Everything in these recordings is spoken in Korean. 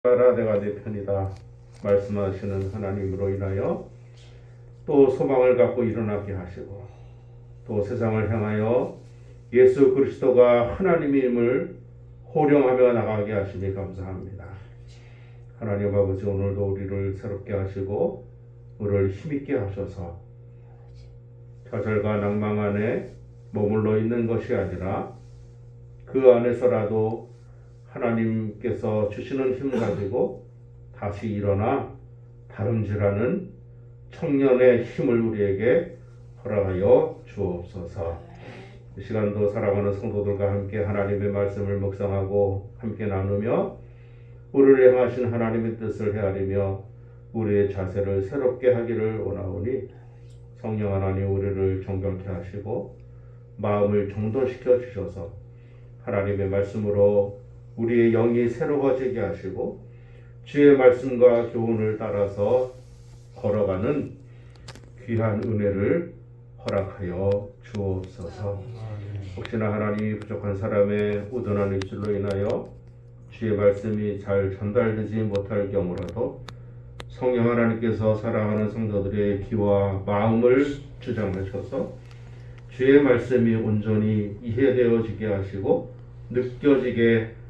알아 내가 내 편이다 말씀하시는 하나님으로 인하여 또 소망을 갖고 일어나게 하시고 또 세상을 향하여 예수 그리스도가 하나님임을 호령하며 나가게 하시니 감사합니다. 하나님 아버지, 오늘도 우리를 새롭게 하시고 우리를 힘있게 하셔서 좌절과 낭망 안에 머물러 있는 것이 아니라 그 안에서라도 하나님께서 주시는 힘 가지고 다시 일어나 다름질하는 청년의 힘을 우리에게 허락하여 주옵소서. 이 시간도 사랑하는 성도들과 함께 하나님의 말씀을 묵상하고 함께 나누며 우리를 향하신 하나님의 뜻을 헤아리며 우리의 자세를 새롭게 하기를 원하오니 성령 하나님 우리를 정결케 하시고 마음을 정돈시켜 주셔서 하나님의 말씀으로 우리의 영이 새로워지게 하시고 주의 말씀과 교훈을 따라서 걸어가는 귀한 은혜를 허락하여 주옵소서. 혹시나 하나님이 부족한 사람의 우둔한 입술로 인하여 주의 말씀이 잘 전달되지 못할 경우라도 성령 하나님께서 사랑하는 성도들의 귀와 마음을 주장하셔서 주의 말씀이 온전히 이해되어지게 하시고 느껴지게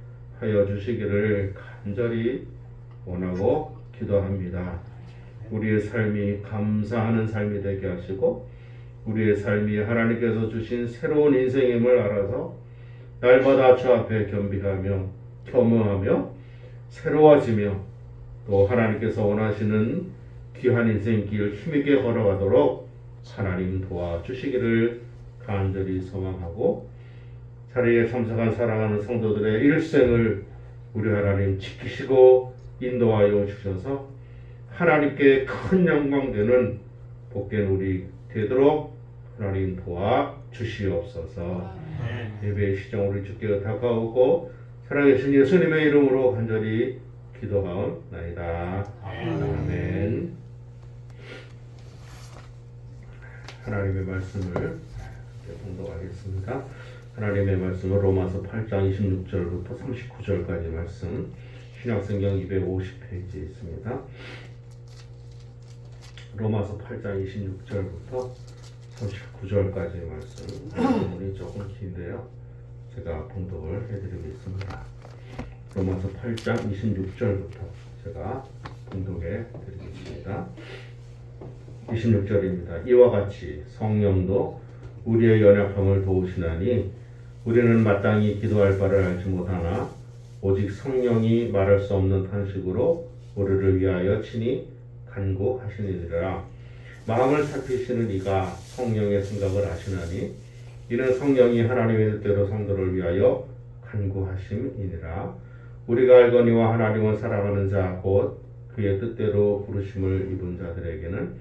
하여 주시기를 간절히 원하고 기도합니다. 우리의 삶이 감사하는 삶이 되게 하시고 우리의 삶이 하나님께서 주신 새로운 인생임을 알아서 날마다 주 앞에 겸비하며 겸허하며 새로워지며 또 하나님께서 원하시는 귀한 인생길 힘있게 걸어가도록 하나님 도와주시기를 간절히 소망하고 자리에 참석한 사랑하는 성도들의 일생을 우리 하나님 지키시고 인도하여 주셔서 하나님께 큰 영광 되는 복된 우리 되도록 하나님 도와 주시옵소서. 예배의 시정 우리 주께 의탁하오고 살아계신 예수님의 이름으로 간절히 기도하옵나이다. 아멘. 하나님의 말씀을 봉독하겠습니다. 하나님의 말씀은 로마서 8장 26절부터 39절까지 말씀, 신약성경 250페이지에 있습니다. 로마서 8장 26절부터 39절까지 말씀, 본문이 조금 긴데요. 제가 봉독을 해드리겠습니다. 로마서 8장 26절부터 제가 봉독해 드리겠습니다. 26절입니다. 이와 같이 성령도 우리의 연약함을 도우시나니 우리는 마땅히 기도할 바를 알지 못하나 오직 성령이 말할 수 없는 탄식으로 우리를 위하여 친히 간구하시느니라. 마음을 살피시는 이가 성령의 생각을 아시나니 이는 성령이 하나님의 뜻대로 성도를 위하여 간구하심이니라. 우리가 알거니와 하나님을 사랑하는 자 곧 그의 뜻대로 부르심을 입은 자들에게는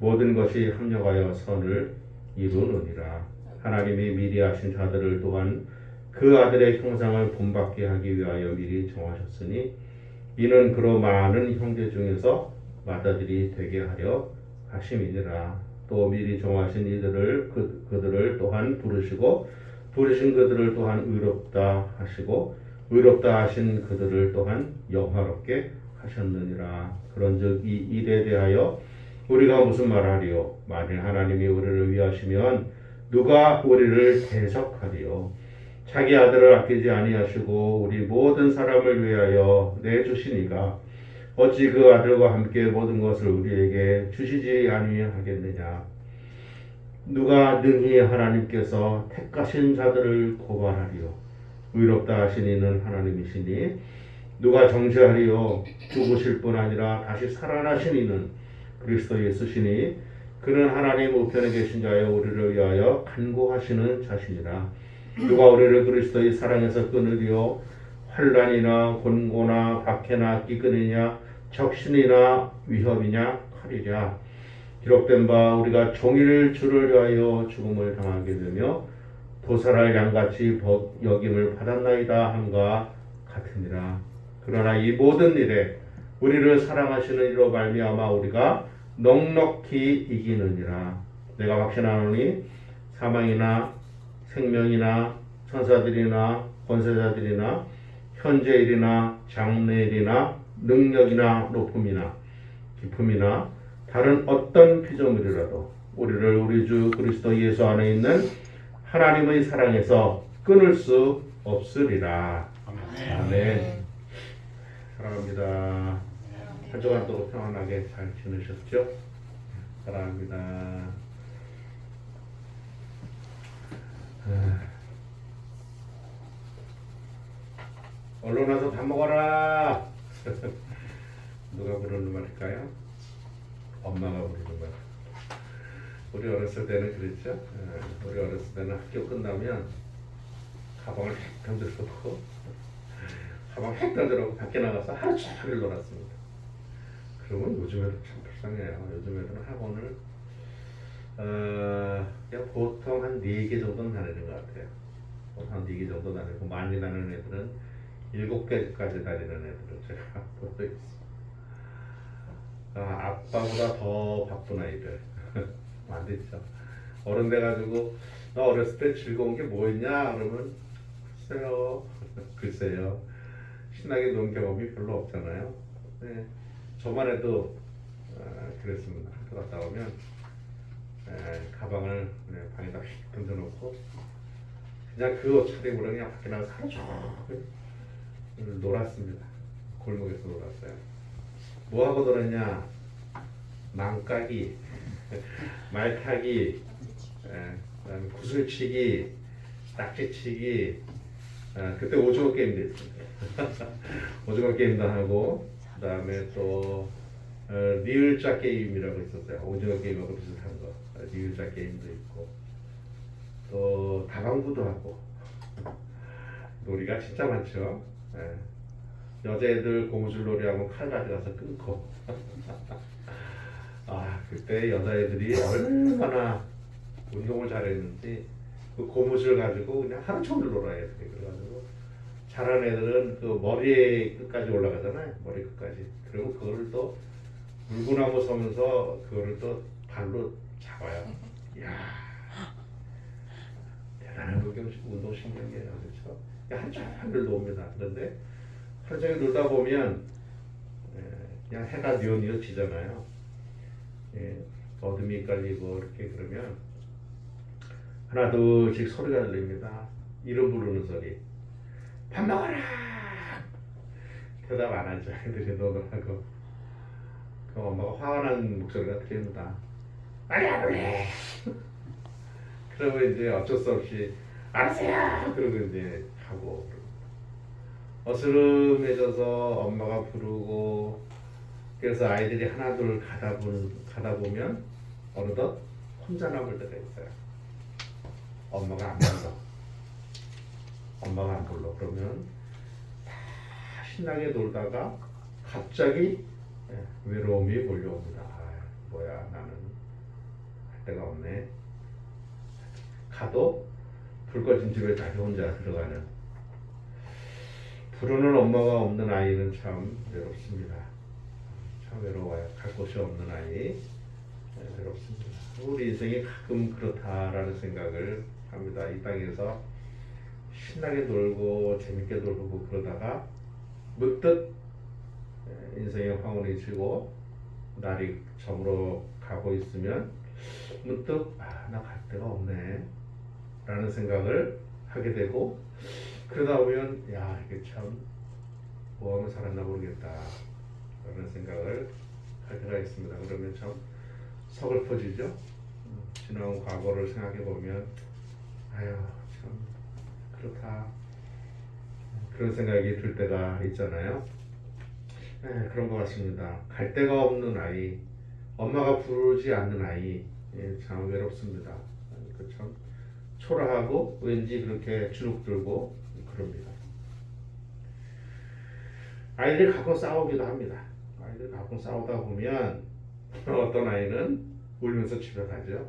모든 것이 합력하여 선을 이루느니라. 하나님이 미리 하신 자들을 또한 그 아들의 형상을 본받게 하기 위하여 미리 정하셨으니 이는 그로 많은 형제 중에서 맏아들이 되게 하려 하심이니라. 또 미리 정하신 이들을 그들을 또한 부르시고 부르신 그들을 또한 의롭다 하시고 의롭다 하신 그들을 또한 영화롭게 하셨느니라. 그런즉 이 일에 대하여 우리가 무슨 말하리요? 만일 하나님이 우리를 위하시면 누가 우리를 대적하리요? 자기 아들을 아끼지 아니하시고 우리 모든 사람을 위하여 내주시니가 어찌 그 아들과 함께 모든 것을 우리에게 주시지 아니하겠느냐? 누가 능히 하나님께서 택하신 자들을 고발하리요? 의롭다 하신 이는 하나님이시니 누가 정죄하리요? 죽으실 뿐 아니라 다시 살아나신 이는 그리스도 예수시니 그는 하나님 우편에 계신 자여 우리를 위하여 간구하시는 자시니라. 누가 우리를 그리스도의 사랑에서 끊으리요? 환난이나 곤고나 박해나 기근이냐 적신이나 위협이냐 칼이랴. 기록된 바 우리가 종일 주를 위하여 죽음을 당하게 되며 도살할 양같이 여김을 받았나이다 함과 같으니라. 그러나 이 모든 일에 우리를 사랑하시는 이로 말미암아 우리가 넉넉히 이기느니라. 내가 확신하노니 사망이나 생명이나 천사들이나 권세자들이나 현재일이나 장래일이나 능력이나 높음이나 기품이나 다른 어떤 피조물이라도 우리를 우리 주 그리스도 예수 안에 있는 하나님의 사랑에서 끊을 수 없으리라. 아멘. 사랑합니다. 한 주간 또 평안하게 잘 지내셨죠? 사랑합니다. 얼른 와서 밥 먹어라. 누가 부르는 말일까요? 엄마가 부르는 말. 우리 어렸을 때는 그랬죠. 우리 어렸을 때는 학교 끝나면 가방을 획 던져놓고 가방 획 던져놓고 밖에 나가서 하루 종일 놀았습니다. 그러면 요즘 애들 참 불쌍해요. 요즘 애들은 학원을 그냥 보통 한 4개 정도는 다니는 것 같아요. 한 4개 정도 다니고 많이 다니는 애들은 7개까지 다니는 애들은 제가 보고 있어요. 아빠보다 더 바쁜 아이들 많겠죠. 어른 돼가지고 너 어렸을 때 즐거운 게 뭐였냐? 그러면 글쎄요. 신나게 논 경험이 별로 없잖아요. 네. 저만 해도 그랬습니다. 학교 갔다 오면 가방을 방에다 휙 던져놓고 그냥 그 옷 차림으로 그냥 밖에 나가서 하루 종일 놀았습니다. 골목에서 놀았어요. 뭐 하고 놀았냐? 망까기, 말타기, 그다음에 구슬치기, 딱지치기. 그때 오징어 게임도 있습니다. 오징어 게임도 하고, 그다음에 또 니을자 게임이라고 있었어요. 오징어 게임하고 비슷한 거. 니을자 게임도 있고, 또 다방구도 하고. 놀이가 진짜 많죠. 여자애들 고무줄 놀이하고 칼 가져가서 끊고. 그때 여자애들이 얼마나 운동을 잘했는지 그 고무줄 가지고 그냥 하루 종일 놀아야 돼. 그래가지고 잘하는 애들은 그 머리 끝까지 올라가잖아요. 머리 끝까지. 그리고 그거를 또 물구나무 서면서 그거를 또 발로 잡아요. 이야, 대단한 운동신경이에요. 그렇죠? 하루 종일 놉니다. 그런데 하루 종일 놀다 보면 그냥 해가 뉘어뉘어 지잖아요. 어둠이 깔리고 이렇게 그러면 하나 둘씩 소리가 들립니다. 이름 부르는 소리. 밥 먹어라. 대답 안 하죠. 애들이 노느라고. 그 엄마가 화가 난 목소리가 들립니다. 빨리 안 올래. 그러면 이제 어쩔 수 없이 알았어요. 그러고 이제 하고 어스름해져서 엄마가 부르고 그래서 아이들이 하나 둘 가다 보면 어느덧 혼자 남을 때가 있어요. 엄마가 안 불러. 그러면 다 신나게 놀다가 갑자기 외로움이 몰려옵니다. 뭐야, 나는 할 데가 없네. 가도 불 꺼진 집에 자기 혼자 들어가는. 부르는 엄마가 없는 아이는 참 외롭습니다. 참 외로워요. 갈 곳이 없는 아이. 외롭습니다. 우리 인생이 가끔 그렇다라는 생각을 합니다. 이 땅에서 신나게 놀고 재밌게 놀고 그러다가 문득 인생의 황혼이 지고 날이 저물어 가고 있으면 문득 나 갈 데가 없네 라는 생각을 하게 되고 그러다 보면 이게 참 뭐하면 살았나 모르겠다 라는 생각을 할 때가 있습니다. 그러면 참 서글퍼지죠. 지나온 과거를 생각해 보면 참 그렇다 그런 생각이 들 때가 있잖아요. 그런 것 같습니다. 갈 데가 없는 아이, 엄마가 부르지 않는 아이, 참 외롭습니다. 참 초라하고 왠지 그렇게 주눅들고 그럽니다. 아이들이 가끔 싸우기도 합니다. 아이들이 가끔 싸우다 보면 어떤 아이는 울면서 집에 가죠.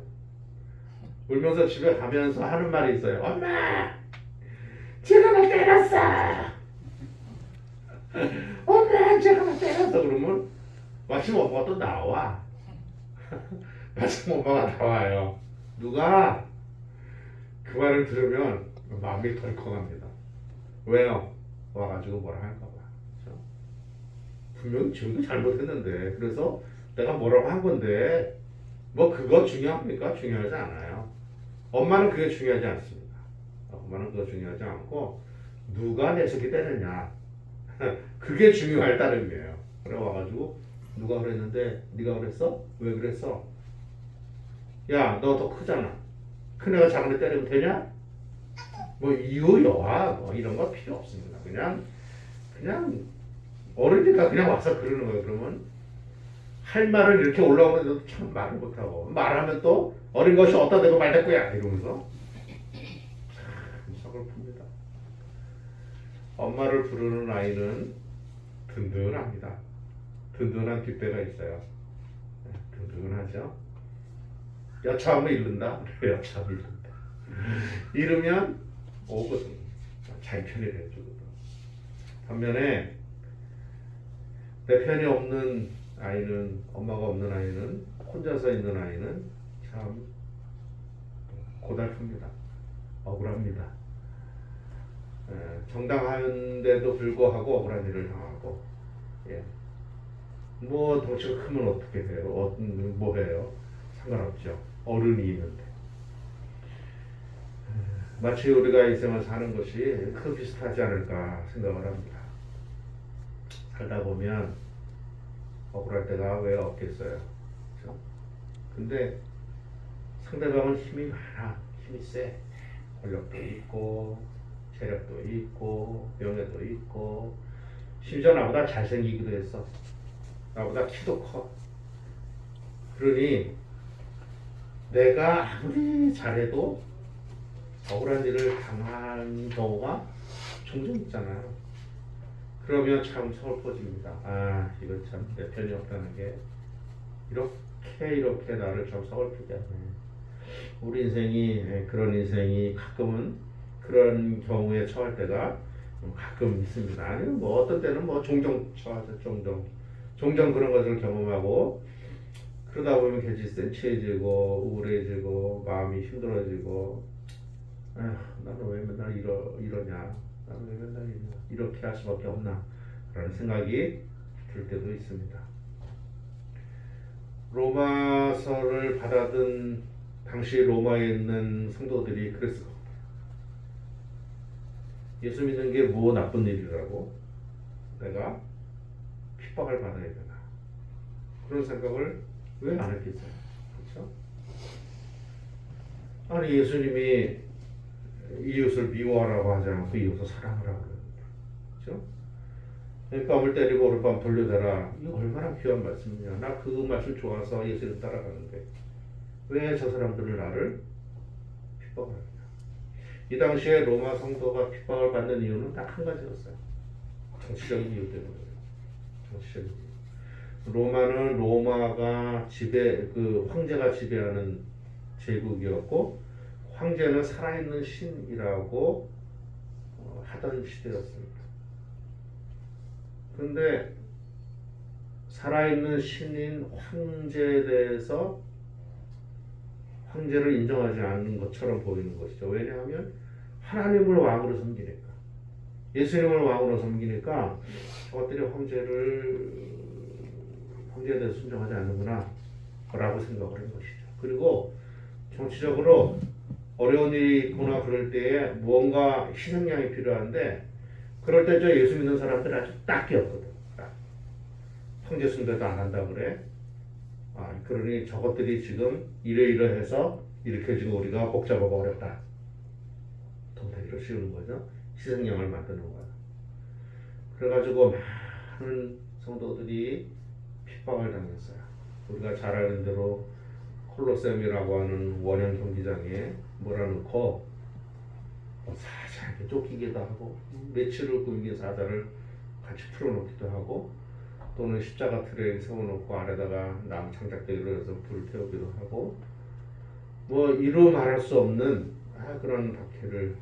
울면서 집에 가면서 하는 말이 있어요. 엄마! 제가 나 때렸어! 엄마! 제가 나 때렸어! 그러면 마침 엄마가 또 나와. 마침 엄마가 나와요. 누가? 그 말을 들으면 마음이 덜컥합니다. 왜요? 와가지고 뭐라 할까봐. 그렇죠? 분명히 지금 잘못했는데 그래서 내가 뭐라고 한 건데 뭐 그거 중요합니까? 중요하지 않아요. 엄마는 그게 중요하지 않습니다. 엄마는 그거 중요하지 않고 누가 내 새끼 때렸냐 그게 중요할 따름이에요. 그래 와가지고 누가 그랬는데 네가 그랬어? 왜 그랬어? 야 너 더 크잖아. 큰 애가 작은 애 때리면 되냐? 뭐 이유 여하 뭐 이런 거 필요 없습니다. 그냥 어른이니까 그냥 와서 그러는 거예요. 그러면 할 말을 이렇게 올라오는데도 참 말을 못하고 말하면 또 어린 것이 어디다 대고 말대꾸야 이러면서 참 서글픕니다. 엄마를 부르는 아이는 든든합니다. 든든한 뒷배가 있어요. 든든하죠. 여차하면 잃는다. 여차하면 잃는다. 잃으면 오거든. 잘 편히 해주거든. 반면에 내 편이 없는 아이는 엄마가 없는 아이는 혼자서 있는 아이는 참 고달픕니다. 억울합니다. 정당한데도 불구하고 억울한 일을 당하고 예. 뭐 덩치가 크면 어떻게 해요? 뭐 해요? 상관없죠. 어른이 있는데 마치 우리가 인생을 사는 것이 그 비슷하지 않을까 생각을 합니다. 살다 보면 억울할 때가 왜 없겠어요. 그렇죠? 근데 상대방은 힘이 많아. 힘이 세. 권력도 있고 재력도 있고 명예도 있고 심지어 나보다 잘생기기도 했어. 나보다 키도 커. 그러니 내가 아무리 잘해도 억울한 일을 당한 경우가 종종 있잖아요. 그러면 참 서글퍼집니다. 아 이거 참 내 편이 없다는 게 이렇게 나를 좀 서글프게 하네. 우리 인생이 그런 인생이 가끔은 그런 경우에 처할 때가 가끔 있습니다. 아니면 뭐 어떤 때는 뭐 종종 처하죠. 종종 그런 것을 경험하고 그러다 보면 괜히 센치해지고 우울해지고 마음이 힘들어지고 아휴 나는 왜 맨날 이러냐 나는 왜 맨날 이렇게 할 수밖에 없나 그런 생각이 들 때도 있습니다. 로마서를 받아든 당시 로마에 있는 성도들이 그랬을 겁니다. 예수 믿는 게 뭐 나쁜 일이라고 내가 핍박을 받아야 되나 그런 생각을 왜 안 했겠어요? 그렇죠? 아니 예수님이 이웃을 미워하라고 하지 않고 이웃을 사랑하라고 그러는데 그렇죠? 밤을 때리고 오른밤 돌려대라 이거 얼마나 귀한 말씀이냐 나 그 말씀 좋아서 예수를 따라가는데 왜 저 사람들을 나를 핍박을 하냐 이 당시에 로마 성도가 핍박을 받는 이유는 딱 한 가지였어요. 정치적인 이유 때문이에요. 정치적인 이유. 로마가 황제가 지배하는 제국이었고 황제는 살아있는 신이라고 하던 시대였습니다. 그런데 살아있는 신인 황제에 대해서 황제를 인정하지 않는 것처럼 보이는 것이죠. 왜냐하면 하나님을 왕으로 섬기니까 예수님을 왕으로 섬기니까 저것들이 황제에 대해서 순종하지 않는구나 라고 생각을 한 것이죠. 그리고 정치적으로 어려운 일이 있거나 그럴 때에 무언가 희생양이 필요한데 그럴 때 저 예수 믿는 사람들 아주 딱 끼었거든. 황제 숭배도 안 한다 그래. 그러니 저것들이 지금 이러이러해서 이렇게 지금 우리가 복잡하고 어렵다. 동태기를 씌우는 거죠. 희생양을 만드는 거야. 그래가지고 많은 성도들이 핍박을 당했어요. 우리가 잘 아는 대로 콜로세움이라고 하는 원형 경기장에 몰아넣고 사자에게 쫓기기도 하고 며칠을 굶긴 사자를 같이 풀어놓기도 하고 또는 십자가 틀에 세워놓고 아래다가 나무 장작대기로 해서 불을 태우기도 하고 뭐 이루 말할 수 없는 그런 박해를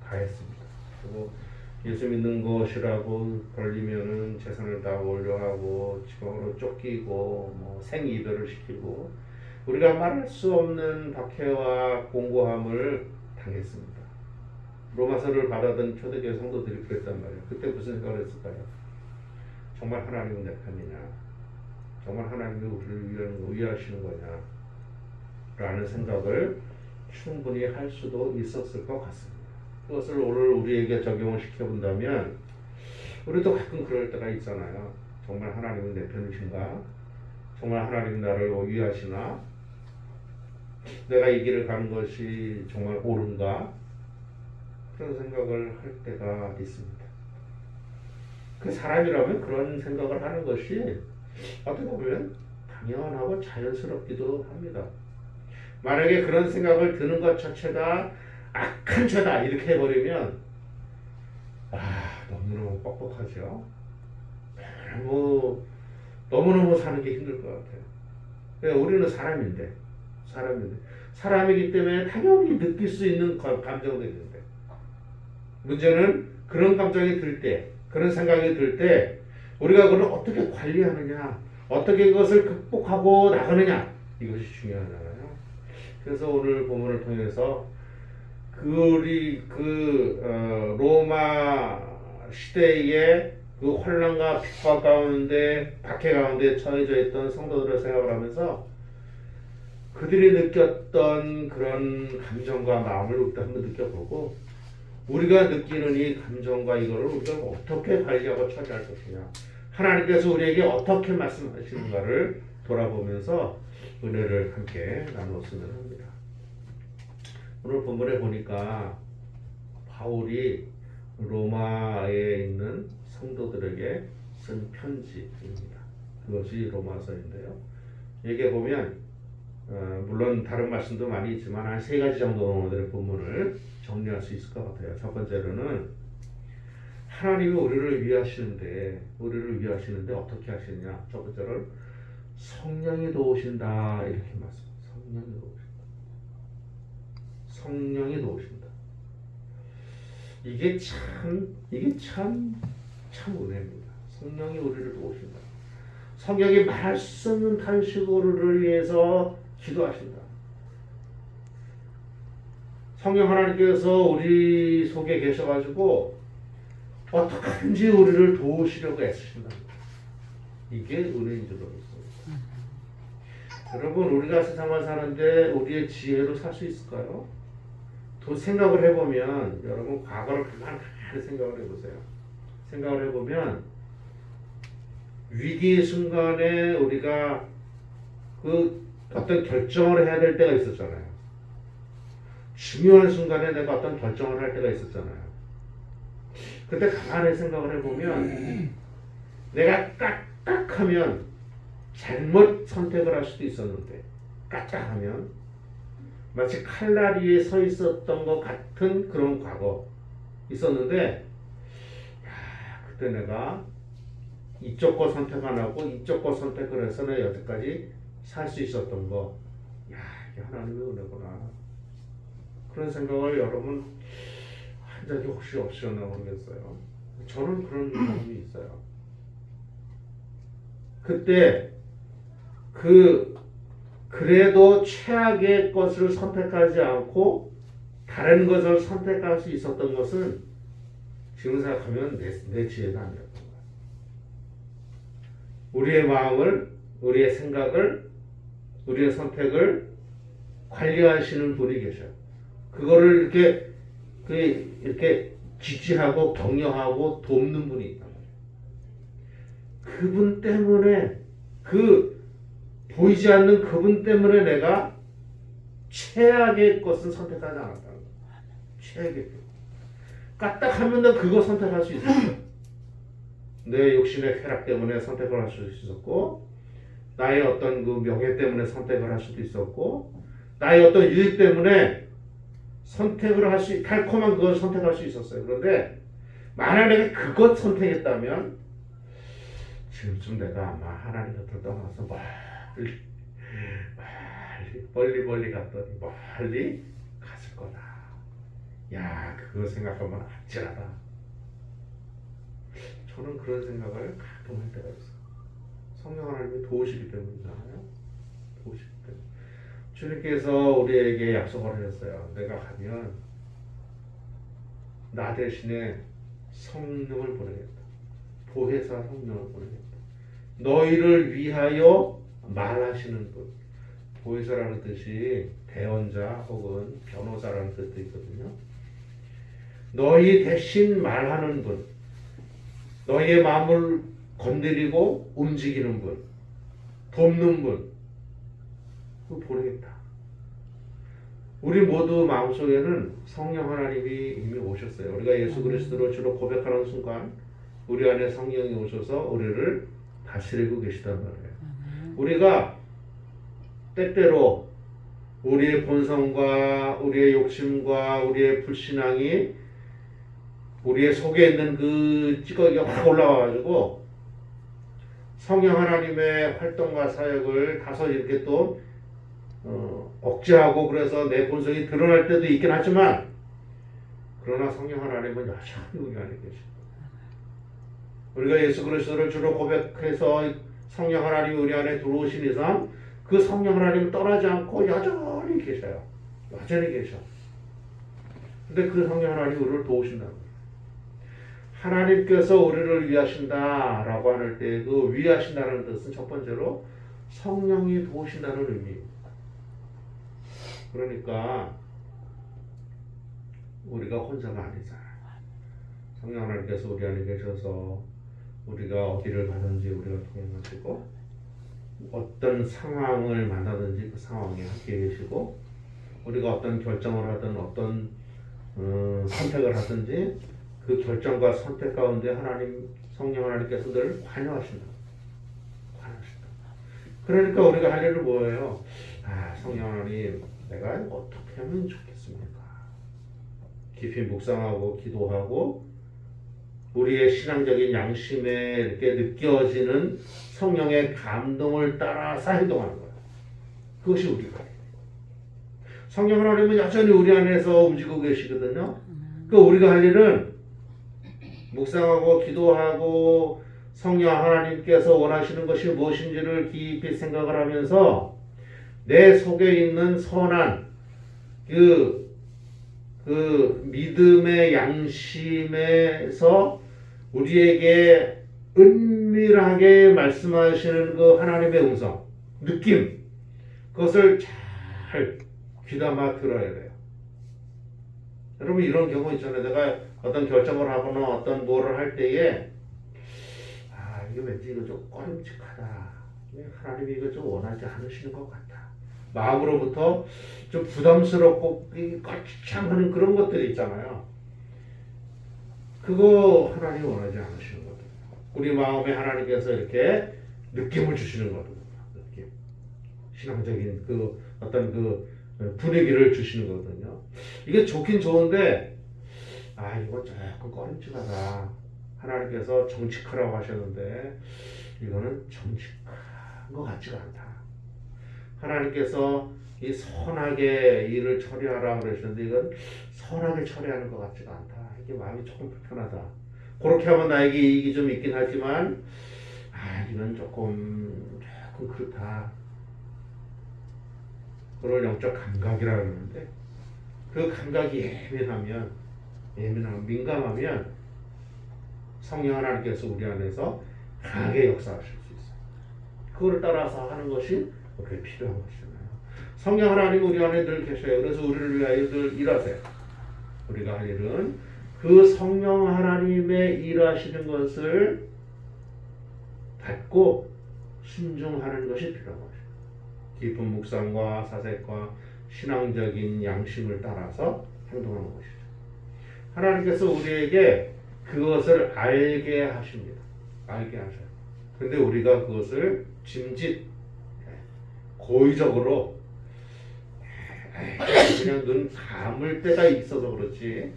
가했습니다. 그리고 예수 믿는 것이라고 걸리면은 재산을 다 올려하고 지방으로 쫓기고 뭐 생이별을 시키고 우리가 말할 수 없는 박해와 공고함을 당했습니다. 로마서를 받아든 초대교회 성도들이 그랬단 말이에요. 그때 무슨 생각을 했을까요? 정말 하나님은 내 편이냐? 정말 하나님이 우리를 위하시는 거냐? 라는 생각을 충분히 할 수도 있었을 것 같습니다. 그것을 오늘 우리에게 적용을 시켜본다면 우리도 가끔 그럴 때가 있잖아요. 정말 하나님은 내 편이신가? 정말 하나님 나를 위하시나? 내가 이 길을 가는 것이 정말 옳은가? 그런 생각을 할 때가 있습니다. 그 사람이라면 그런 생각을 하는 것이 어떻게 보면 당연하고 자연스럽기도 합니다. 만약에 그런 생각을 드는 것 자체가 악한 죄다 이렇게 해버리면 너무너무 뻑뻑하죠. 너무너무 사는 게 힘들 것 같아요. 그러니까 우리는 사람이기 때문에 당연히 느낄 수 있는 감정도 있는데 문제는 그런 감정이 들 때, 그런 생각이 들 때 우리가 그걸 어떻게 관리하느냐, 어떻게 그것을 극복하고 나가느냐, 이것이 중요하잖아요. 그래서 오늘 본문을 통해서 로마 시대의 그 혼란과 핍박 가운데, 박해 가운데 처해져 있던 성도들을 생각을 하면서 그들이 느꼈던 그런 감정과 마음을 우리도 한번 느껴보고 우리가 느끼는 이 감정과 이거를 우리가 어떻게 관리하고 처리할 것이냐, 하나님께서 우리에게 어떻게 말씀하시는가를 돌아보면서 은혜를 함께 나누었으면 합니다. 오늘 본문에 보니까 바울이 로마에 있는 성도들에게 쓴 편지입니다. 그것이 로마서인데요. 여기에 보면 물론 다른 말씀도 많이 있지만 한 세 가지 정도의 본문을 정리할 수 있을 것 같아요. 첫 번째로는 하나님이 우리를 위하시는데 어떻게 하시느냐. 첫 번째로 성령이 도우신다 이렇게 말씀합니다. 성령이 도우신다. 이게 참 은혜입니다. 성령이 우리를 도우신다. 성령이 말할 수 없는 탄식을 위해서 기도하신다. 성령 하나님께서 우리 속에 계셔가지고 어떻게든지 우리를 도우시려고 애쓰신다. 이게 은혜인 줄 알았어요. 여러분, 우리가 세상을 사는데 우리의 지혜로 살 수 있을까요? 또 생각을 해보면, 여러분 과거를 가만히 생각을 해보세요. 생각을 해보면 위기의 순간에 우리가 그 어떤 결정을 해야 될 때가 있었잖아요. 중요한 순간에 내가 어떤 결정을 할 때가 있었잖아요. 그때 가만히 생각을 해보면 내가 까딱하면 잘못 선택을 할 수도 있었는데, 까딱하면 마치 칼날위에 서 있었던 것 같은 그런 과거 있었는데, 그때 내가 이쪽 거 선택 안 하고 이쪽 거 선택을 해서 내가 여기까지 살 수 있었던 거, 이게 하나님의 은혜구나. 그런 생각을 여러분 한 적이 혹시 없으셨나 모르겠어요. 저는 그런 경험이 있어요. 그때 그래도 최악의 것을 선택하지 않고 다른 것을 선택할 수 있었던 것은 지금 생각하면 내 지혜가 아니었던 거예요. 우리의 마음을, 우리의 생각을, 우리의 선택을 관리하시는 분이 계셔요. 그거를 이렇게 지지하고 격려하고 돕는 분이 있단 말이에요. 그분 때문에, 보이지 않는 그분 때문에 내가 최악의 것은 선택하지 않았다는 거예요. 최악의 것. 까딱하면 난 그거 선택할 수 있었어요. 내 욕심의 쾌락 때문에 선택을 할 수 있었고, 나의 어떤 그 명예 때문에 선택을 할 수도 있었고, 나의 어떤 유익 때문에 달콤한 그걸 선택할 수 있었어요. 그런데 만약 내가 그것 선택했다면 지금쯤 내가 아마 하나님 곁을 떠나서 멀리 갔더니 멀리 갔을 거다. 그거 생각하면 아찔하다. 저는 그런 생각을 가끔 할 때가 있어요. 성령 하나님이 도우시기 때문이잖아요. 도우시기 때문에. 주님께서 우리에게 약속을 하셨어요. 내가 가면 나 대신에 성령을 보내겠다. 보혜사 성령을 보내겠다. 너희를 위하여 말하시는 분. 보혜사라는 뜻이 대언자 혹은 변호사라는 뜻도 있거든요. 너희 대신 말하는 분, 너희의 마음을 건드리고 움직이는 분, 돕는 분, 그거 보내겠다. 우리 모두 마음속에는 성령 하나님이 이미 오셨어요. 우리가 예수 그리스도로 주로 고백하는 순간 우리 안에 성령이 오셔서 우리를 다스리고 계시단 말이에요. 우리가 때때로 우리의 본성과 우리의 욕심과 우리의 불신앙이 우리의 속에 있는 그 찌꺼기가 확 올라와가지고 성령 하나님의 활동과 사역을 다소 이렇게 또 억제하고 그래서 내 본성이 드러날 때도 있긴 하지만 그러나 성령 하나님은 여전히 우리 안에 계십니다. 우리가 예수 그리스도를 주로 고백해서 성령 하나님이 우리 안에 들어오신 이상 그 성령 하나님은 떠나지 않고 여전히 계셔요. 여전히 계셔. 근데 그 성령 하나님이 우리를 도우신다는 거예요. 하나님께서 우리를 위하신다라고 할 때 그 위하신다는 뜻은 첫 번째로 성령이 도우신다는 의미입니다. 그러니까 우리가 혼자가 아니잖아요. 성령 하나님께서 우리 안에 계셔서 우리가 어디를 가든지 우리가 동행하시고 어떤 상황을 만나든지 그 상황에 함께 계시고 우리가 어떤 결정을 하든 어떤 선택을 하든지 그 결정과 선택 가운데 하나님 성령 하나님께서 늘 관여하신다. 그러니까 우리가 할 일은 뭐예요? 성령 하나님 내가 어떻게 하면 좋겠습니까? 깊이 묵상하고 기도하고 우리의 신앙적인 양심에 이렇게 느껴지는 성령의 감동을 따라서 행동하는 거예요. 그것이 우리가 성령 하나님은 여전히 우리 안에서 움직이고 계시거든요. 그 우리가 할 일은 묵상하고 기도하고 성령 하나님께서 원하시는 것이 무엇인지를 깊이 생각을 하면서 내 속에 있는 선한 그 믿음의 양심에서 우리에게 은밀하게 말씀하시는 그 하나님의 음성, 느낌, 그것을 잘 귀담아 들어야 돼요. 여러분 이런 경우 있잖아요. 내가 어떤 결정을 하거나 어떤 뭐를 할 때에 이거 왠지 이거 좀 꺼림칙하다. 하나님이 이거 좀 원하지 않으시는 것 같다. 마음으로부터 좀 부담스럽고 거창하는 그런 것들이 있잖아요. 그거 하나님이 원하지 않으시는 거거든요. 우리 마음에 하나님께서 이렇게 느낌을 주시는 거거든요. 느낌. 신앙적인 그 어떤 그 분위기를 주시는 거거든요. 이게 좋긴 좋은데 이거 조금 꺼림칙하다. 하나님께서 정직하라고 하셨는데 이거는 정직한 것 같지가 않다. 하나님께서 이 선하게 일을 처리하라고 그러셨는데 이건 선하게 처리하는 것 같지가 않다. 이게 마음이 조금 불편하다. 그렇게 하면 나에게 이익이 좀 있긴 하지만 이건 조금 그렇다. 그걸 영적 감각이라고 그러는데 그 감각이 민감하면 성령 하나님께서 우리 안에서 강하게 역사하실 수 있어요. 그걸 따라서 하는 것이 그게 필요한 것이잖아요. 성령 하나님 우리 안에 늘 계셔요. 그래서 우리를 위하여 늘 일하세요. 우리가 할 일은 그 성령 하나님의 일하시는 것을 받고 순종하는 것이 필요한 것이에요. 깊은 묵상과 사색과 신앙적인 양심을 따라서 행동하는 것이죠. 하나님께서 우리에게 그것을 알게 하십니다. 알게 하셔요. 근데 우리가 그것을 고의적으로 그냥 눈 감을 때가 있어서 그렇지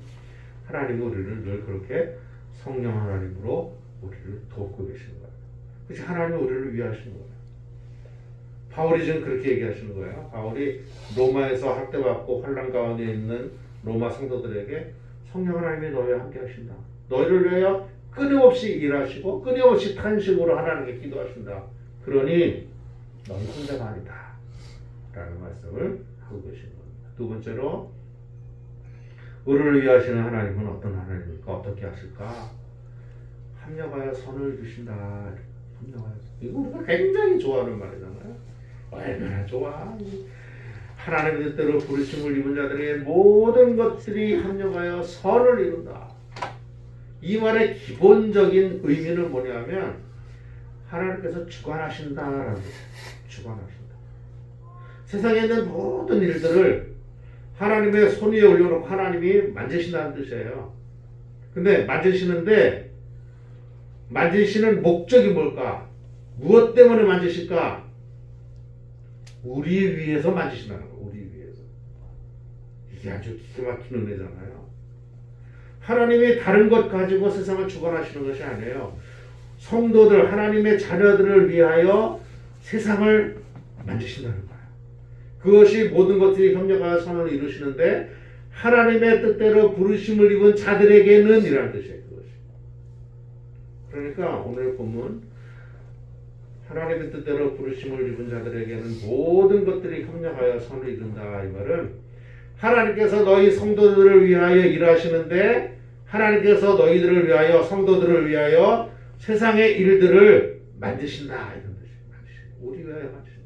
하나님은 우리를 늘 그렇게 성령 하나님으로 우리를 돕고 계시는 거예요. 그래서 하나님은 우리를 위하시는 거예요. 바울이 지금 그렇게 얘기하시는 거예요. 바울이 로마에서 학대받고 환난 가운데 있는 로마 성도들에게 성령 하나님이 너희와 함께 하신다. 너희를 위하여 끊임없이 일하시고 끊임없이 탄식으로 하나님께 기도하신다. 그러니 너희 혼자가 아니다. 라는 말씀을 하고 계시는 겁니다. 두 번째로 우리를 위하시는 하나님은 어떤 하나님입니까? 어떻게 하실까? 합력하여 선을 이루신다. 합력하여. 이거 우리가 굉장히 좋아하는 말이잖아요. 얼마나 좋아. 하나님의 뜻대로 부르심을 입은 자들의 모든 것들이 합력하여 선을 이룬다. 이 말의 기본적인 의미는 뭐냐면 하나님께서 주관하신다라는 뜻이에요. 주관하신다. 세상에 있는 모든 일들을 하나님의 손 위에 올려놓고 하나님이 만지신다는 뜻이에요. 근데 만지시는 목적이 뭘까? 무엇 때문에 만지실까? 우리 위해서 만지신다는 거예요. 우리 위해서. 이게 아주 기가 막힌 은혜잖아요. 하나님이 다른 것 가지고 세상을 주관하시는 것이 아니에요. 성도들, 하나님의 자녀들을 위하여 세상을 만지신다는 거예요. 그것이 모든 것들이 협력하여 선을 이루시는데 하나님의 뜻대로 부르심을 입은 자들에게는 이라는 뜻이에요. 그것이. 그러니까 오늘 본문 하나님의 뜻대로 부르심을 입은 자들에게는 모든 것들이 협력하여 선을 이룬다. 이 말은 하나님께서 너희 성도들을 위하여 일하시는데 하나님께서 너희들을 위하여 성도들을 위하여 세상의 일들을 만드신다. 이런 뜻이에요. 우리 위하여 만드신다.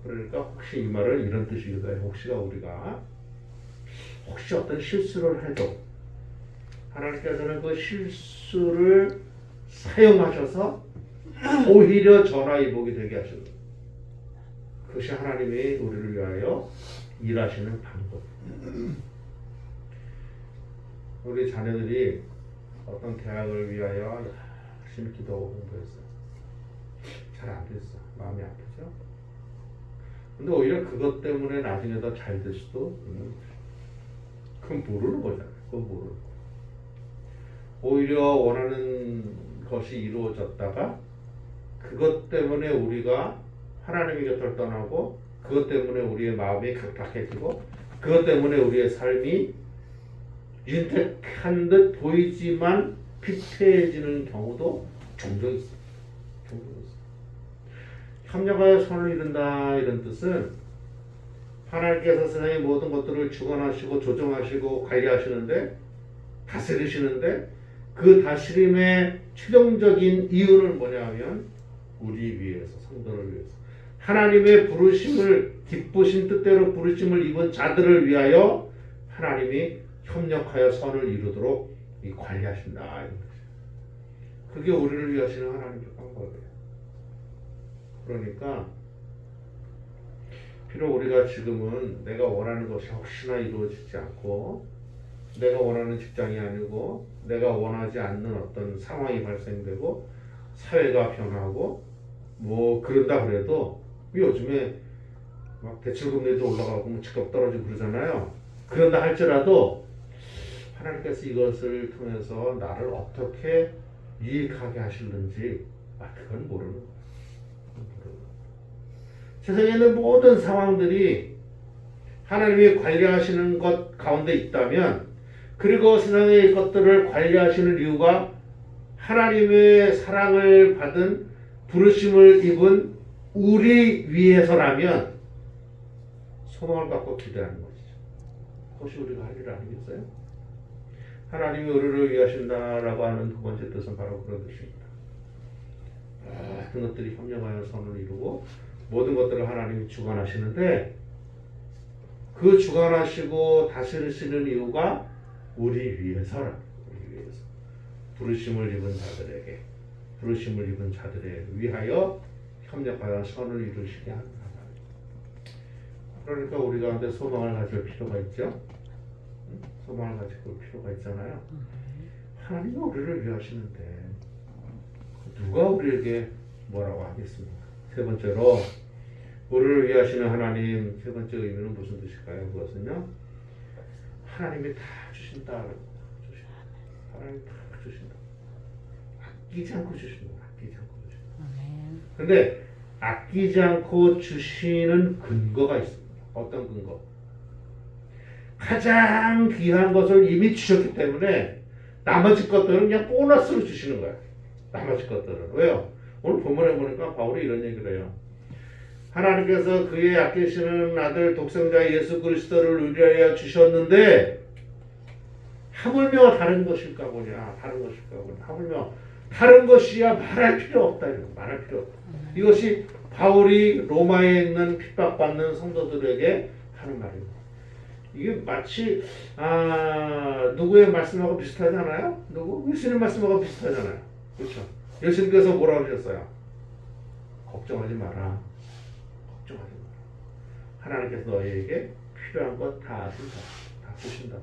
그러니까 혹시 이 말은 이런 뜻이기도 해요. 혹시 어떤 실수를 해도 하나님께서는 그 실수를 사용하셔서 오히려 전화위복이 되게 하시는 거예요. 그것이 하나님이 우리를 위하여 일하시는 방법. 우리 자녀들이 어떤 대학을 위하여 열심히 기도하고 공부했어요. 잘 안 됐어. 마음이 아프죠? 근데 오히려 그것 때문에 나중에 더 잘 될 수도 있는 거죠. 그건 모르는 거잖아요. 그건 모르는 거. 오히려 원하는 것이 이루어졌다가 그것 때문에 우리가 하나님의 곁을 떠나고 그것 때문에 우리의 마음이 각박해지고 그것 때문에 우리의 삶이 윤택한 듯 보이지만 피폐해지는 경우도 종종 있어요. 협력하여 선을 이룬다 이런 뜻은 하나님께서 세상의 모든 것들을 주관하시고 조정하시고 관리하시는데 다스리시는데 그 다스림의 최종적인 이유는 뭐냐면 우리 위해서, 성도를 위해서 하나님의 부르심을 기쁘신 뜻대로 부르심을 입은 자들을 위하여 하나님이 협력하여 선을 이루도록 관리하신다. 그게 우리를 위하시는 하나님의 방법이에요. 그러니까 비록 우리가 지금은 내가 원하는 것이 혹시나 이루어지지 않고 내가 원하는 직장이 아니고 내가 원하지 않는 어떤 상황이 발생되고 사회가 변하고 뭐 그런다 그래도 요즘에 막 대출금리도 올라가고 뭐 집값 떨어지고 그러잖아요. 그런다 할지라도 하나님께서 이것을 통해서 나를 어떻게 유익하게 하실는지 그건 모르는 거예요. 세상에 있는 모든 상황들이 하나님이 관리하시는 것 가운데 있다면 그리고 세상의 것들을 관리하시는 이유가 하나님의 사랑을 받은 부르심을 입은 우리 위해서라면 소망을 갖고 기대하는 것이죠. 그것이 우리가 할 일 아니겠어요? 하나님이 우리를 위하신다라고 하는 두 번째 뜻은 바로 그런 뜻입니다. 모든 것들이 협력하여 선을 이루고 모든 것들을 하나님이 주관하시는데 그 주관하시고 다스리시는 이유가 우리 위해서라. 우리 위해서 부르심을 입은 자들에게 부르심을 입은 자들에 위하여 협력하여 선을 이루시게 한다. 그러니까 우리 가운데 소망을 가질 필요가 있죠. 소망을 가질 필요가 있잖아요. 하나님이 우리를 위하시는데 누가 우리에게 뭐라고 하겠습니까? 세 번째로 우리를 위하시는 하나님, 세 번째 의미는 무슨 뜻일까요? 그것은요, 하나님이 다 주신다. 하나님이 다 주신다. 아끼지 않고 주신다. 아끼지 않고 주신다. 근데 아끼지 않고 주시는 근거가 있습니다. 어떤 근거? 가장 귀한 것을 이미 주셨기 때문에 나머지 것들은 그냥 보너스로 주시는 거예요. 나머지 것들은. 왜요? 오늘 본문에 보니까 바울이 이런 얘기를 해요. 하나님께서 그의 아끼시는 아들 독생자 예수 그리스도를 위하여 주셨는데 하물며 다른 것일까 보냐. 다른 것일까 보냐. 하물며 다른 것이야 말할 필요 없다. 말할 필요 없다. 이것이 바울이 로마에 있는 핍박받는 성도들에게 하는 말입니다. 이게 마치 누구의 말씀하고 비슷하잖아요. 누구? 예수님 말씀하고 비슷하잖아요. 그렇죠? 예수님께서 뭐라고 하셨어요? 걱정하지 마라. 걱정하지 마라. 하나님께서 너희에게 필요한 것 다 주신다.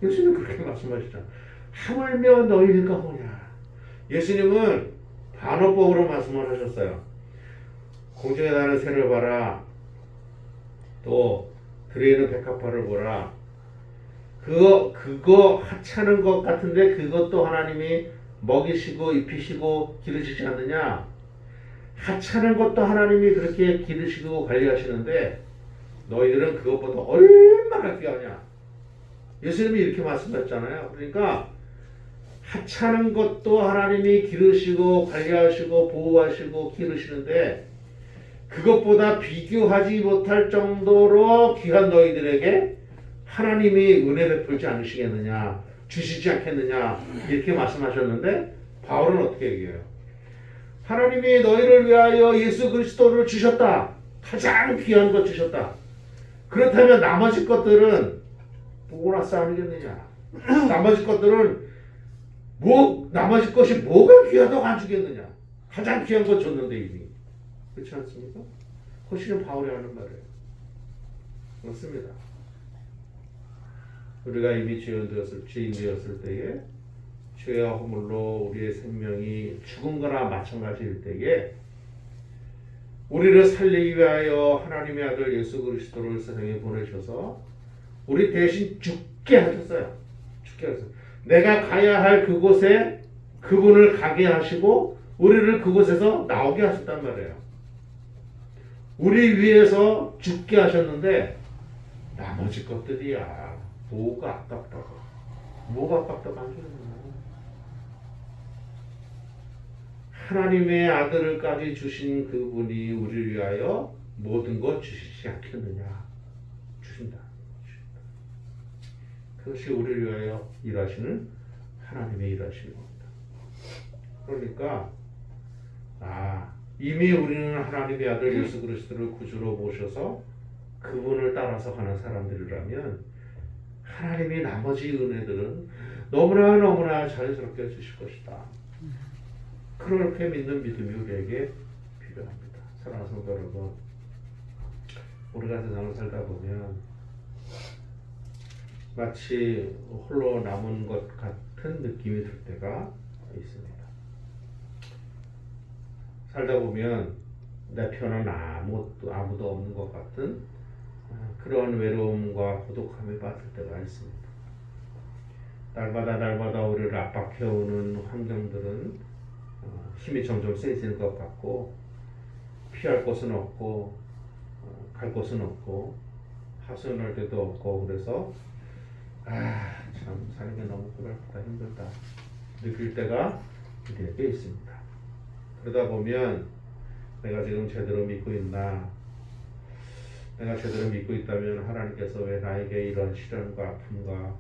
예수님 그렇게 말씀하시잖아요. 하물며 너희일까 보냐. 예수님은 반어법으로 말씀을 하셨어요. 공중에 나는 새를 봐라. 또 들에 있는 백합화를 보라. 그거 하찮은 것 같은데 그것도 하나님이 먹이시고 입히시고 기르시지 않느냐. 하찮은 것도 하나님이 그렇게 기르시고 관리하시는데 너희들은 그것보다 얼마나 귀하냐. 예수님이 이렇게 말씀하셨잖아요. 그러니까 하찮은 것도 하나님이 기르시고 관리하시고 보호하시고 기르시는데 그것보다 비교하지 못할 정도로 귀한 너희들에게 하나님이 은혜 베풀지 않으시겠느냐, 주시지 않겠느냐 이렇게 말씀하셨는데 바울은 어떻게 얘기해요? 하나님이 너희를 위하여 예수 그리스도를 주셨다. 가장 귀한 것 주셨다. 그렇다면 나머지 것들은 보너스 아니겠느냐? 나머지 것들은 나머지 것이 뭐가 귀하다고 안 주겠느냐? 가장 귀한 것 줬는데 이미. 그렇지 않습니까? 그것이 바울이 하는 말이에요. 맞습니다. 우리가 이미 죄인 되었을 때에 죄와 허물로 우리의 생명이 죽은 거나 마찬가지일 때에 우리를 살리기 위하여 하나님의 아들 예수 그리스도를 세상에 보내셔서 우리 대신 죽게 하셨어요. 죽게 하셨어요. 내가 가야 할 그곳에 그분을 가게 하시고 우리를 그곳에서 나오게 하셨단 말이에요. 우리 위해서 죽게 하셨는데 나머지 것들이야 뭐가 아깝다고. 뭐가 아깝다고 안 주는 거야. 하나님의 아들을까지 주신 그분이 우리를 위하여 모든 것 주시지 않겠느냐. 주신다. 그것이 우리를 위하여 일하시는 하나님의 일하시는 겁니다. 그러니까 이미 우리는 하나님의 아들 예수 그리스도를 구주로 모셔서 그분을 따라서 가는 사람들이라면 하나님이 나머지 은혜들은 너무나 자연스럽게 주실 것이다. 그렇게 믿는 믿음이 우리에게 필요합니다. 사랑하는 성도 여러분, 우리가 세상을 살다 보면 마치 홀로 남은 것 같은 느낌이 들 때가 있습니다. 살다 보면 내 편은 아무도 없는 것 같은 그런 외로움과 고독함에 빠질 때가 있습니다. 날마다 우리를 압박해오는 환경들은 힘이 점점 세지는 것 같고 피할 곳은 없고 갈 곳은 없고 하소연할 데도 없고 그래서 참 사는 게 너무 고달프다 힘들다 느낄 때가 우리에게 있습니다. 그러다 보면 내가 지금 제대로 믿고 있나? 내가 제대로 믿고 있다면 하나님께서 왜 나에게 이런 시련과 아픔과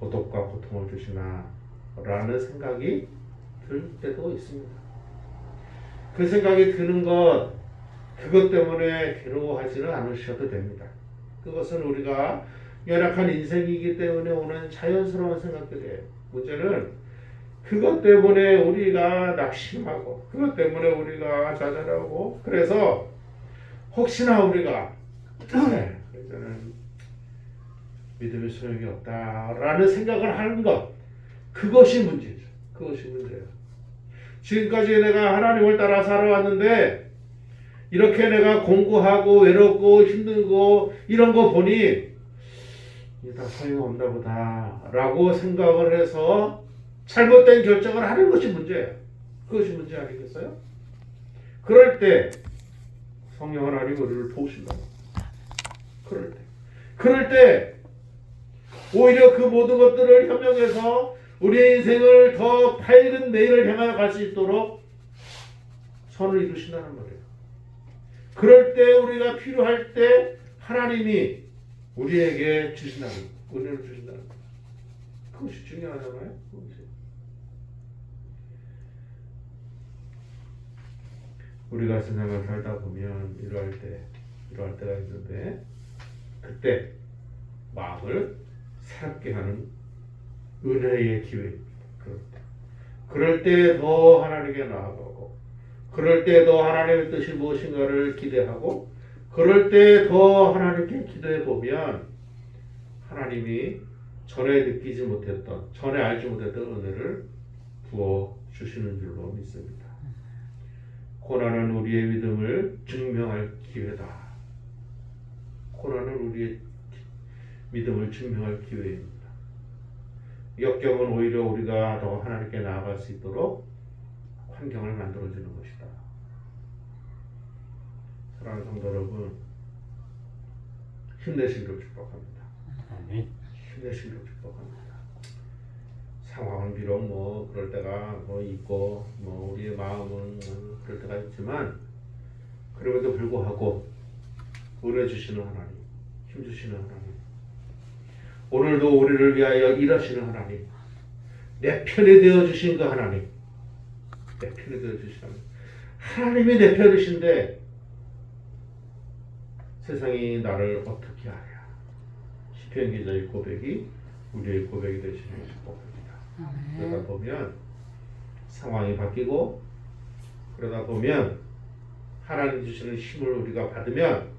고독과 고통을 주시나? 라는 생각이 들 때도 있습니다. 그 생각이 드는 그것 때문에 괴로워하지는 않으셔도 됩니다. 그것은 우리가 열악한 인생이기 때문에 오는 자연스러운 생각들이에요. 문제는 그것 때문에 우리가 낙심하고 그것 때문에 우리가 좌절하고 그래서 혹시나 우리가 이제는 믿음의 소용이 없다라는 생각을 하는 것 그것이 문제죠. 그것이 문제예요. 지금까지 내가 하나님을 따라 살아왔는데 이렇게 내가 공고하고 외롭고 힘들고 이런 거 보니 이게 다 소용없나 보다 라고 생각을 해서 잘못된 결정을 하는 것이 문제예요. 그것이 문제 아니겠어요? 그럴 때 성령 하나님 우리를 도우신다고. 그럴 때 오히려 그 모든 것들을 협력해서 우리의 인생을 더 밝은 내일을 향하여 갈 수 있도록 선을 이루신다는 말이에요. 그럴 때 우리가 필요할 때 하나님이 우리에게 주신다는 은혜를 주신다는 거예요. 그것이 중요하잖아요. 그것이. 우리가 세상을 살다 보면 이러할 때가 있는데 그때 마음을 새롭게 하는 은혜의 기회입니다. 그럴 때 더 하나님께 나아가고, 그럴 때 더 하나님의 뜻이 무엇인가를 기대하고, 그럴 때 더 하나님께 기도해 보면 하나님이 전에 느끼지 못했던, 전에 알지 못했던 은혜를 부어 주시는 줄로 믿습니다. 고난은 우리의 믿음을 증명할 기회다. 고난은 우리의 믿음을 증명할 기회입니다. 역경은 오히려 우리가 더 하나님께 나아갈 수 있도록 환경을 만들어주는 것이다. 사랑하는 성도 여러분, 힘내시기를 축복합니다. 힘내시기를 축복합니다. 상황은 비록 그럴 때가 있고 우리의 마음은 그럴 때가 있지만 그럼에도 불구하고 은혜 주시는 하나님, 힘 주시는 하나님, 오늘도 우리를 위하여 일하시는 하나님, 내 편이 되어 주신 그 하나님, 내 편이 되어 주신 하나님이 내 편이신데 세상이 나를 어떻게 하랴. 시편 기자의 고백이 우리의 고백이 되시는 축복합니다. 그러다 보면 상황이 바뀌고, 그러다 보면 하나님 주시는 힘을 우리가 받으면,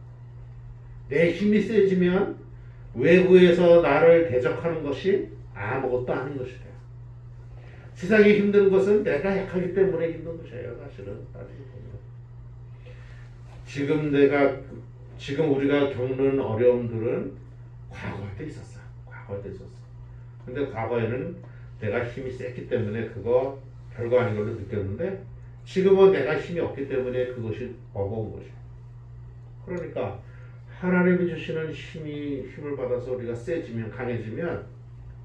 내 힘이 세지면 외부에서 나를 대적하는 것이 아무것도 아닌 것이 돼요. 세상이 힘든 것은 내가 약하기 때문에 힘든 것이에요. 사실은 지금 우리가 겪는 어려움들은 과거에 도 있었어. 근데 과거에는 내가 힘이 셌기 때문에 그거 별거 아닌 걸로 느꼈는데, 지금은 내가 힘이 없기 때문에 그것이 버거운 것이에요. 그러니까 하나님이 주시는 힘을 받아서 우리가 세지면, 강해지면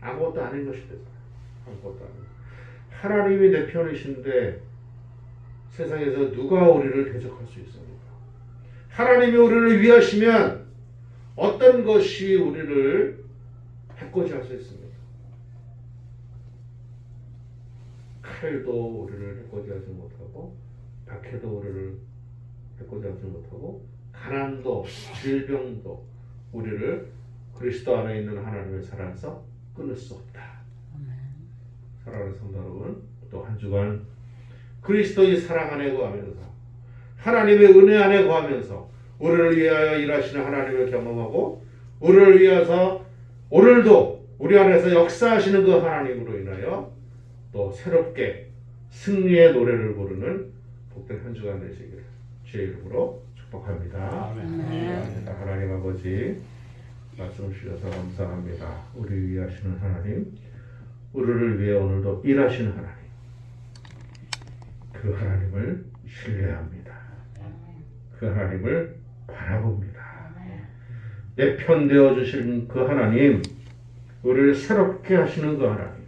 아무것도 아닌 것이 되잖아요. 아무것도 아닌. 하나님이 내 편이신데 세상에서 누가 우리를 대적할 수 있습니까? 하나님이 우리를 위하시면 어떤 것이 우리를 해코지할 수 있습니까? 칼도 우리를 해코지하지 못하고, 박해도 우리를 해코지하지 못하고, 가난도 질병도 우리를 그리스도 안에 있는 하나님의 사랑에서 끊을 수 없다. 사랑하는 성도 여러분, 또 한 주간 그리스도의 사랑 안에 거하면서, 하나님의 은혜 안에 거하면서 우리를 위하여 일하시는 하나님을 경험하고, 우리를 위해서 오늘도 우리 안에서 역사하시는 그 하나님으로 인하여 또 새롭게 승리의 노래를 부르는 복된 한 주간 되시기를 주의 이름으로 축복합니다. 아멘. 하나님 아버지, 말씀 주셔서 감사합니다. 우리 위하시는 하나님, 우리를 위해 오늘도 일하시는 하나님, 그 하나님을 신뢰합니다. 그 하나님을 바라봅니다. 내 편 되어 주신 그 하나님, 우리를 새롭게 하시는 그 하나님,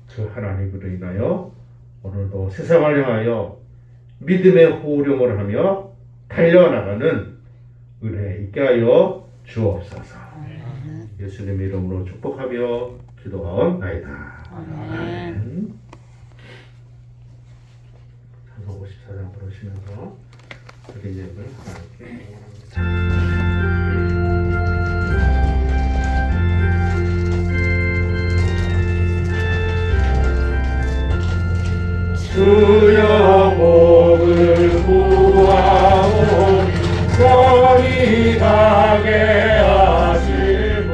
그 하나님으로 인하여 오늘도 세상을 향하여 믿음의 호령을 하며 달려나가는 은혜 있게 하여 주옵소서. 예수님 이름으로 축복하며 기도하옵나이다. 아멘. 찬송 54장 부르시면서 드린 예물 하나님께 영원합니다. 주여 복을 구하오니 저리 가게 하시고,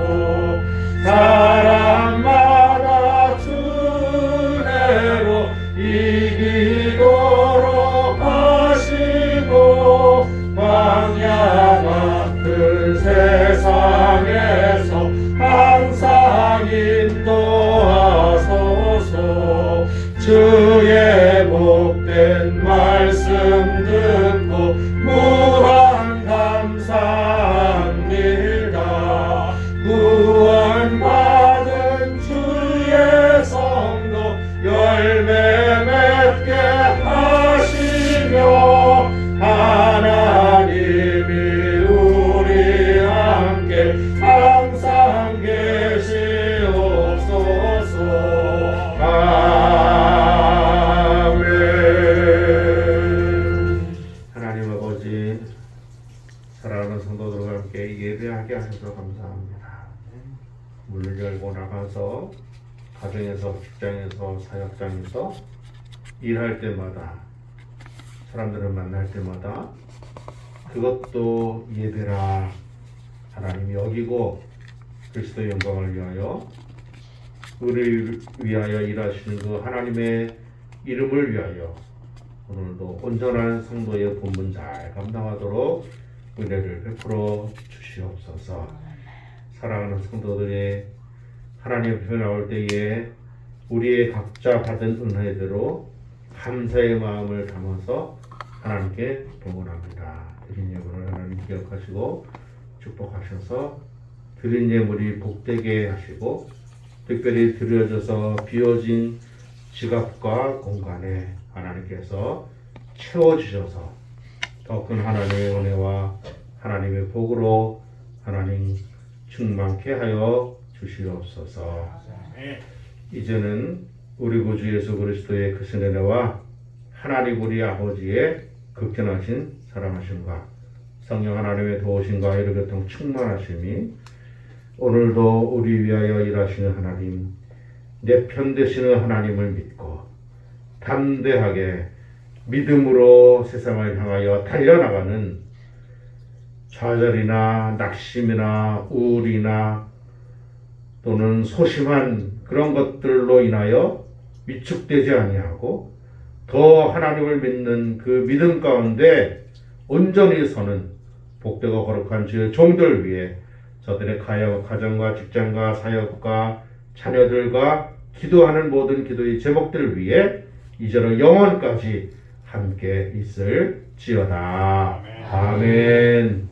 사람마다 주내로 이기도록 하시고, 광야 같은 세상에서 항상 인도하소서. 주의 복된 말씀 듣고 무한 감사합니다. 구원받은 주의 성도 열매 맺게 하시며, 하나님이 우리 함께 항상 계시옵소서. 하셔서 감사합니다. 문을 열고 나가서 가정에서, 직장에서, 사역장에서 일할 때마다, 사람들을 만날 때마다 그것도 예배라 하나님이 여기고 그리스도의 영광을 위하여, 우리를 위하여 일하시는 그 하나님의 이름을 위하여 오늘도 온전한 성도의 본분 잘 감당하도록 은혜를 베풀어 주시옵소서. 사랑하는 성도들이 하나님 앞에 나올 때에 우리의 각자 받은 은혜대로 감사의 마음을 담아서 하나님께 봉헌합니다. 드린 예물을 하나님 기억하시고 축복하셔서 드린 예물이 복되게 하시고, 특별히 드려져서 비워진 지갑과 공간에 하나님께서 채워주셔서 더 큰 하나님의 은혜와 하나님의 복으로 하나님 충만케 하여 주시옵소서. 이제는 우리 구주 예수 그리스도의 크신 은혜와 하나님 우리 아버지의 극진하신 사랑하심과 성령 하나님의 도우심과 이르교통 충만하심이 오늘도 우리 위하여 일하시는 하나님, 내 편 되시는 하나님을 믿고 담대하게 믿음으로 세상을 향하여 달려나가는 좌절이나 낙심이나 우울이나 또는 소심한 그런 것들로 인하여 위축되지 아니하고 더 하나님을 믿는 그 믿음 가운데 온전히 서는 복되고 거룩한 주의 종들 위해 저들의 가정과 직장과 사역과 자녀들과 기도하는 모든 기도의 제목들 위해 이제는 영원까지 함께 있을지어다. 아멘.